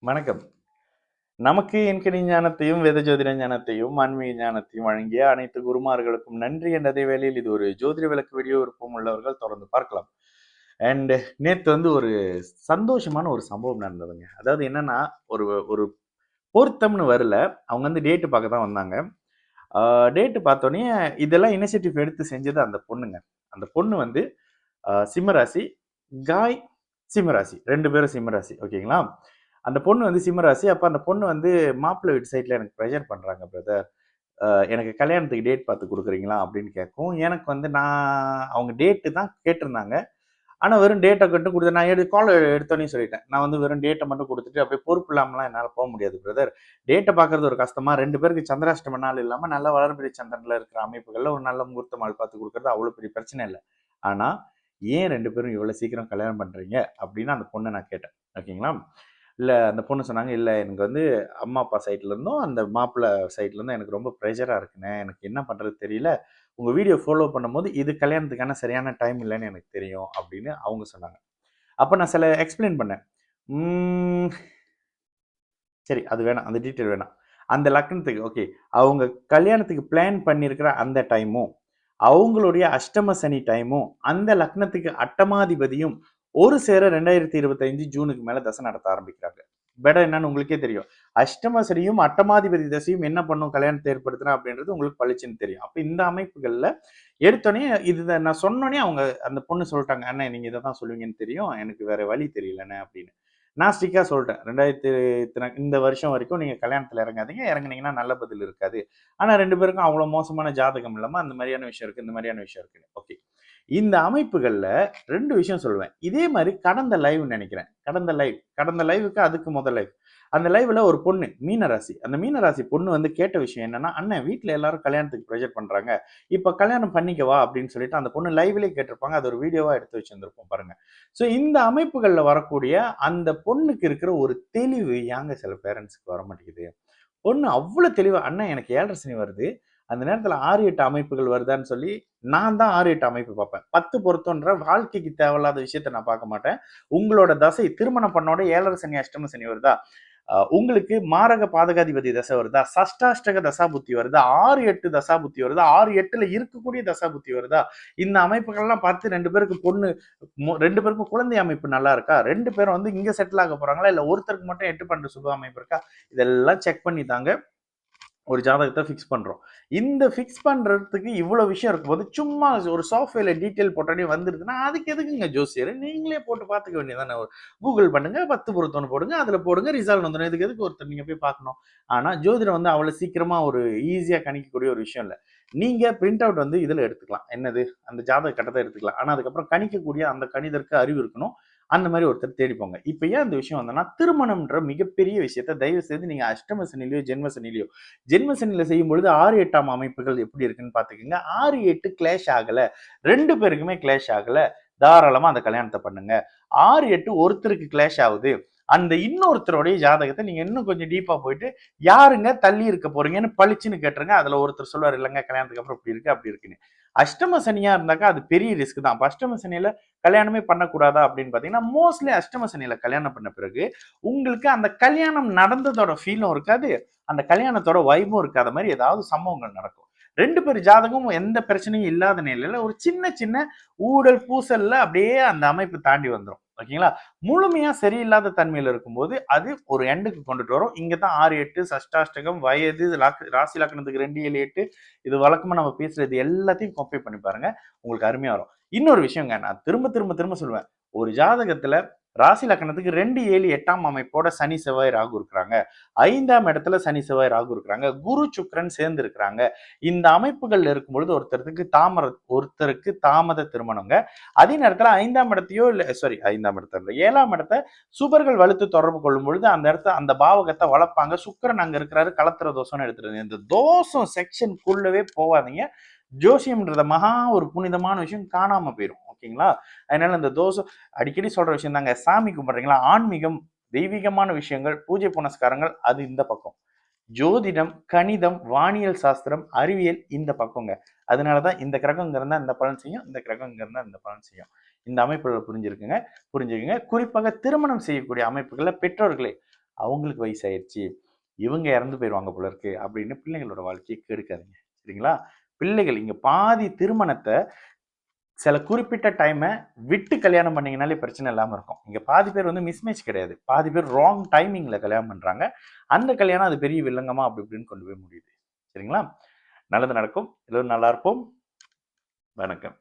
வணக்கம். நமக்கு என்கிற ஞானத்தையும், வேத ஜோதிட ஞானத்தையும், ஆன்மீக ஞானத்தையும் வழங்கிய அனைத்து குருமார்களுக்கும் நன்றி என்ற அதே வேளையில் இது ஒரு ஜோதிட விளக்கு வீடியோ விருப்பம் உள்ளவர்கள் தொடர்ந்து பார்க்கலாம். அண்ட் நேத்து ஒரு சந்தோஷமான ஒரு சம்பவம் நடந்ததுங்க. அதாவது என்னன்னா, ஒரு ஒரு பொருத்தம்னு வரல. அவங்க டேட் பார்க்க தான் வந்தாங்க. ஆ டேட் பார்த்தோனே இதெல்லாம் இனிஷியேட்டிவ் எடுத்து செஞ்சது அந்த பொண்ணுங்க. அந்த பொண்ணு சிம்ம ராசி, காய் சிம்ம ராசி. 2 பேரும் சிம்ம ராசி. ஓகேங்களா? அந்த பொண்ணு சிம்ம ராசி. அப்ப அந்த பொண்ணு மாப்பிள்ளை வீட்டு சைட்ல எனக்கு பிரஷர் பண்றாங்க பிரதர். எனக்கு கல்யாணத்துக்கு டேட் பார்த்து குடுக்குறீங்களா? அப்படின்னு கேட்கவும், எனக்கு நான் அவங்க டேட்டு தான் கேட்டிருந்தாங்க. ஆனா வெறும் டேட்ட மட்டும் குடுத்து நான் கால் எடுத்தோனே சொல்லிட்டேன். நான் வெறும் டேட்ட மட்டும் குடுத்துட்டு அப்படியே பொறுப்பு இல்லாமலாம் என்னால போ முடியாது பிரதர். டேட்ட பார்க்கறது ஒரு கஷ்டமா 2 பேருக்கு சந்திராஷ்டம நாள் இல்லாம நல்ல வளர்பிறை சந்திரன்ல இருக்கிற அமைப்புகள்ல ஒரு நல்ல முகூர்த்த நாள் பார்த்து குடுக்குறது அவ்வளவு பெரிய பிரச்சனை இல்ல. ஆனா, ஏன் 2 பேரும் இவ்வளவு சீக்கிரம் கல்யாணம் பண்றீங்க? அப்படின்னு அந்த பொண்ண நான் கேட்டேன். ஓகேங்களா? இல்ல அந்த பொண்ணு சொன்னாங்க, "இல்ல எனக்கு அம்மா, அப்பா சைட்ல இருந்தும், அந்த மாப்பிள்ளை சைட்ல இருந்தும் எனக்கு ரொம்ப பிரஷரா இருக்குண்ணே. எனக்கு என்ன பண்றது தெரியல. உங்க வீடியோ ஃபாலோ பண்ணும்போது, இது கல்யாணத்துக்கான சரியான டைம் இல்லன்னு எனக்கு தெரியும்." அப்படின்னு அவங்க சொன்னாங்க. அப்ப நான் சில எக்ஸ்பிளைன் பண்ணேன். ம் சரி அது வேணாம். அந்த டீட்டெயில் வேணாம். அந்த லக்னத்துக்கு ஓகே. அவங்க கல்யாணத்துக்கு பிளான் பண்ணியிருக்கிற அந்த டைமும், அவங்களுடைய அஷ்டம சனி டைமும், அந்த லக்னத்துக்கு அட்டமாதிபதியும் ஒரு சேர 2025 ஜூனுக்கு மேல தசை நடத்த ஆரம்பிக்கிறாங்க. பெடம் என்னன்னு உங்களுக்கே தெரியும். அஷ்டம சனியும், அட்டமாதிபதி தசையும் என்ன பண்ணும் கல்யாணத்தை ஏற்படுத்தினா அப்படின்றது உங்களுக்கு பளிச்சுன்னு தெரியும். அப்ப இந்த அமைப்புகள்ல எடுத்தோனே இது நான் சொன்னோனே அவங்க அந்த பொண்ணு சொல்லிட்டாங்க, "அண்ணே நீங்க இத தான் சொல்லுவீங்கன்னு தெரியும். எனக்கு வேற வழி தெரியலண்ணே" அப்படின்னு. நான் ஸ்ட்ரிக்ட்டா சொல்லிட்டேன். 2000 இந்த வருஷம் வரைக்கும் நீங்க கல்யாணத்துல இறங்காதீங்க. இறங்குனீங்கன்னா நல்ல பதில் இருக்காது. ஆனா 2 பேருக்கும் அவ்வளோ மோசமான ஜாதகம் இல்லாம அந்த மாரியான விஷயம் இருக்கு. இந்த மாரியான விஷயம் இருக்கு. ஓகே. இந்த அமைப்புகள்ல 2 விஷயம் சொல்லுவேன். இதே மாரி கடந்த லைவ் நெனைக்கிறேன். கடந்த லைவ்க்கு அதுக்கு முதல் லைவ். அந்த லைவ்ல ஒரு பொண்ணு மீன ராசி. அந்த மீன ராசி பொண்ணு கேட்ட விஷயம் என்னன்னா, "அண்ணன் வீட்ல எல்லாரும் கல்யாணத்துக்கு பிரஷர் பண்றாங்க. இப்ப கல்யாணம் பண்ணிக்கவா?" அப்படின்னு சொல்லிட்டு அந்த பொண்ணு லைவ்லயே கேட்டிருப்பாங்க. அது ஒரு வீடியோவா எடுத்து வச்சிருந்திருப்போம் பாருங்க. ஸோ இந்த அமைப்புகள்ல வரக்கூடிய அந்த பொண்ணுக்கு இருக்கிற ஒரு தெளிவு ஏங்க சில பேரண்ட்ஸ்க்கு வரமாட்டேங்குது. பொண்ணு அவ்ளோ தெளிவா, "அண்ணன் எனக்கு 7 சனி வருது. அந்த நேரத்துல 6, 8 அமைப்புகள் வருதான்னு சொல்லி, நான் தான் 6, 8 அமைப்பு பார்ப்பேன். 10 பொருத்தம்ன்ற வாழ்க்கைக்கு தேவையில்லாத விஷயத்த நான் பார்க்க மாட்டேன். உங்களோட தசை திருமணம் பண்ணோட 7 சனி, அஷ்டம சனி வருதா? உங்களுக்கு மாரக பாதகாதிபதி தசை வருதா? சஷ்டாஷ்டக தசாபுத்தி வருதா? 6, 8 தசாபுத்தி வருதா? 6, 8ல இருக்கக்கூடிய தசாபுத்தி வருதா? இந்த அமைப்புகள்லாம் பார்த்து 2 பேருக்கு பொண்ணு 2 பேருக்கும் குழந்தை அமைப்பு நல்லா இருக்கா? 2 பேரும் இங்க செட்டில் ஆக போறாங்களா? இல்ல ஒருத்தருக்கு மட்டும் 8, 12 சுப அமைப்பு இருக்கா? இதெல்லாம் செக் பண்ணி தாங்க ஒரு ஜாதகத்தை ஃபிக்ஸ் பண்றோம். இந்த ஃபிக்ஸ் பண்றதுக்கு இவ்வளவு விஷயம் இருக்கும்போது, சும்மா ஒரு சாஃப்ட்வேர்ல டீட்டெயில் போட்டோனே வந்துருதுன்னா, அதுக்கு எதுக்குங்க ஜோசியர்? நீங்களே போட்டு பார்த்துக்க வேண்டியது தானே. கூகுள் பண்ணுங்க, 10 பொருத்தம்னு போடுங்க, அதுல போடுங்க, ரிசல்ட் வந்துரும். இதுக்கு எதுக்கு ஒருத்தர் நீங்க போய் பார்க்கணும்? ஆனா, ஜோதிடம் அவ்வளவு சீக்கிரமா ஒரு ஈஸியா கணிக்கக்கூடிய ஒரு விஷயம் இல்ல. நீங்க பிரிண்ட் அவுட் இதுல எடுத்துக்கலாம். என்னது? அந்த ஜாதக கட்டத்த எடுத்துக்கலாம். ஆனா, அதுக்கப்புறம் கணிக்கக்கூடிய அந்த கணிதருக்கு அறிவு இருக்கணும். அந்த மாரி ஒருத்தர் தேடி போங்க. இப்ப ஏன் அந்த விஷயம் வந்தன்னா, திருமணம்ன்ற மிகப்பெரிய விஷயத்த தயவு செய்து நீங்க அஷ்டம சனியிலயோ, ஜென்ம சனியிலயோ ஜென்ம சனியில செய்யும்பொழுது 6, 8ஆம் அமைப்புகள் எப்படி இருக்குன்னு பார்த்துக்கங்க. 6, 8 கிளாஷ் ஆகல. 2 பேருக்குமே கிளாஷ் ஆகல. தாராளமா அந்த கல்யாணத்த பண்ணுங்க. 6, 8 ஒருத்தருக்கு கிளாஷ் ஆகுது. அந்த இன்னொருத்தருடைய ஜாதகத்த நீங்க இன்னும் கொஞ்சம் டீப்பா போயிட்டு, யாருங்க தள்ளி இருக்க போறீங்கன்னு பளிச்சுன்னு கேட்டுருங்க. அதுல ஒருத்தர் சொல்லுவாரு, இல்லங்க கல்யாணத்துக்கு அப்புறம் இப்படி இருக்கு, அப்படி இருக்குன்னு. அஷ்டம சனியா இருந்தாக்கா அது பெரிய ரிஸ்க் தான். அப்ப அஷ்டம சனியில கல்யாணமே பண்ணக்கூடாதா அப்படின்னு பார்த்தீங்கன்னா, மோஸ்ட்லி அஷ்டம சனியில கல்யாணம் பண்ண பிறகு, உங்களுக்கு அந்த கல்யாணம் நடந்ததோட ஃபீலும் இருக்காது. அந்த கல்யாணத்தோட வைபும் இருக்காத மாரி ஏதாவது சம்பவங்கள் நடக்கும். 2 பேர் ஜாதகமும் எந்த பிரச்சனையும் இல்லாத நிலையில ஒரு சின்ன சின்ன ஊடல், பூசல்ல அப்படியே அந்த அமைப்பு தாண்டி வந்துரும். ஓகேங்களா? முழுமையா சரியில்லாத தன்மையில இருக்கும்போது, அது ஒரு எண்டுக்கு கொண்டுட்டு வரும். இங்க தான் 6, 8 சஷ்டாஷ்டகம், வயது, ராசி லக்னத்துக்கு 2, 7, 8 இது வழக்கமா நம்ம பேசுறது எல்லாத்தையும் கம்பேர் பண்ணி பாருங்க. உங்களுக்கு அருமையா வரும். இன்னொரு விஷயங்க, நான் திரும்ப திரும்ப திரும்ப சொல்லுவேன். ஒரு ஜாதகத்துல ராசி லக்னத்துக்கு 2, 7, 8ஆம் அமைப்போட சனி, செவ்வாய், ராகு இருக்கிறாங்க. 5ஆம் இடத்துல சனி, செவ்வாய், ராகு இருக்கிறாங்க. குரு, சுக்கிரன் சேர்ந்து இருக்கிறாங்க. இந்த அமைப்புகள்ல இருக்கும்பொழுது ஒருத்தருக்கு தாமத திருமணங்க. அதே நேரத்துல 5ஆம் இடத்தையோ இல்ல சாரி 5ஆம் இடத்துல இல்ல 7ஆம் இடத்த சுபர்கள் வலுத்து தொடர்பு கொள்ளும் பொழுது அந்த இடத்த அந்த பாவகத்தை வளர்ப்பாங்க. சுக்கிரன் அங்க இருக்கிறாரு, கலத்திர தோஷம்னு எடுத்துருது. இந்த தோஷம் செக்ஷனுக்குள்ளவே போகாதீங்க. ஜோசியம்ன்றத மகா ஒரு புனிதமான விஷயம் காணாம போயிரும். ஓகேங்களா? அதனால இந்த தோஷம் அடிக்கடி சொல்ற விஷயம் தாங்க. சாமி கும்பிடுறீங்களா? ஆன்மீகம், தெய்வீகமான விஷயங்கள், பூஜை புனஸ்காரங்கள் அது இந்த பக்கம். ஜோதிடம், கணிதம், வானியல் சாஸ்திரம், அறிவியல் இந்த பக்கங்க. அதனாலதான் இந்த கிரகம் இங்க இருந்தா இந்த பலன் செய்யும், இந்த கிரகம் இங்க இருந்தா இந்த பலன் செய்யும். இந்த அமைப்புகளை புரிஞ்சுக்குங்க. குறிப்பாக திருமணம் செய்யக்கூடிய அமைப்புகள்ல பெற்றோர்களே அவங்களுக்கு வயசாயிருச்சு, இவங்க இறந்து போயிருவாங்க போல இருக்கு அப்படின்னு பிள்ளைங்களோட வாழ்க்கையை கெடுக்காதீங்க. சரிங்களா? பிள்ளைகள் இங்க பாதி திருமணத்தை சில குறிப்பிட்ட டைமை விட்டு கல்யாணம் பண்ணீங்கனாலே பிரச்சனை இல்லாமல் இருக்கும். இங்க பாதி பேர் வந்து மிஸ்மேட்ச் கிடையாது, பாதி பேர் ராங் டைமிங்ல கல்யாணம் பண்றாங்க. அந்த கல்யாணம் அது பெரிய வில்லங்கமா அப்படி இப்படின்னு கொண்டு போய் முடியுது. சரிங்களா? நல்லது நடக்கும். எல்லோரும் நல்லா இருப்போம். வணக்கம்.